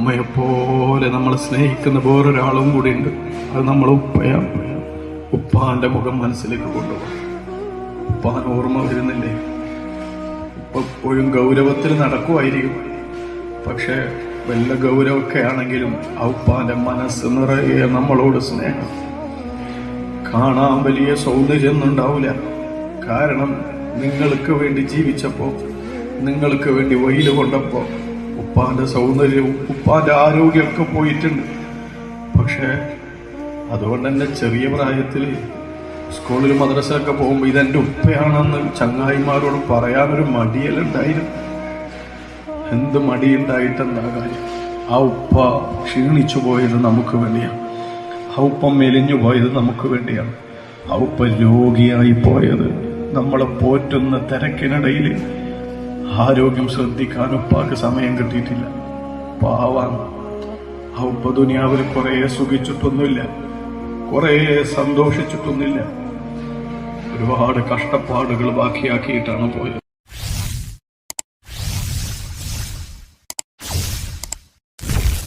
ഉമ്മയെപ്പോലെ നമ്മളെ സ്നേഹിക്കുന്ന വേറൊരാളും കൂടി ഉണ്ട്. അത് നമ്മളെ ഉപ്പയാണ്. ഉപ്പാന്റെ മുഖം മനസ്സിലേക്ക് കൊണ്ടുപോകും. ഉപ്പാൻ ഓർമ്മ വരുന്നില്ലേ? ഉപ്പ എപ്പോഴും ഗൗരവത്തിൽ നടക്കുമായിരിക്കും. പക്ഷെ വല്ല ഗൗരവമൊക്കെ ആണെങ്കിലും ആ ഉപ്പാന്റെ മനസ്സ് നിറയെ നമ്മളോട് സ്നേഹം. കാണാൻ വലിയ സൗന്ദര്യമൊന്നും ഉണ്ടാവില്ല. കാരണം നിങ്ങൾക്ക് വേണ്ടി ജീവിച്ചപ്പോ, നിങ്ങൾക്ക് വേണ്ടി വെയില് കൊണ്ടപ്പോ ഉപ്പാന്റെ സൗന്ദര്യവും ഉപ്പാന്റെ ആരോഗ്യമൊക്കെ പോയിട്ടുണ്ട്. പക്ഷെ അതുകൊണ്ട് തന്നെ ചെറിയ പ്രായത്തിൽ സ്കൂളിൽ മദ്രസയൊക്കെ പോകുമ്പോൾ ഇതെന്റെ ഉപ്പയാണെന്ന് ചങ്ങായിമാരോട് പറയാനൊരു മടിയലുണ്ടായിരുന്നു. എന്ത് മടിയുണ്ടായിട്ടെന്താ കാര്യം? ആ ഉപ്പ ക്ഷീണിച്ചു പോയത് നമുക്ക് വേണ്ടിയാണ്. ആ ഉപ്പ മെലിഞ്ഞു പോയത് നമുക്ക് വേണ്ടിയാണ്. ആ ഉപ്പ രോഗിയായി പോയത് നമ്മളെ പോറ്റുന്ന തിരക്കിനിടയിൽ ആരോഗ്യം ശ്രദ്ധിക്കാൻ ഉപ്പാക്ക് സമയം കിട്ടിയിട്ടില്ല. പാവാണ് ആ ഉപ്പ. ദുനിയാവിൽ കുറെ സുഖിച്ചിട്ടൊന്നുമില്ല, കുറെ സന്തോഷിച്ചിട്ടൊന്നുമില്ല. ഒരുപാട് കഷ്ടപ്പാടുകൾ ബാക്കിയാക്കിയിട്ടാണ് പോയത്.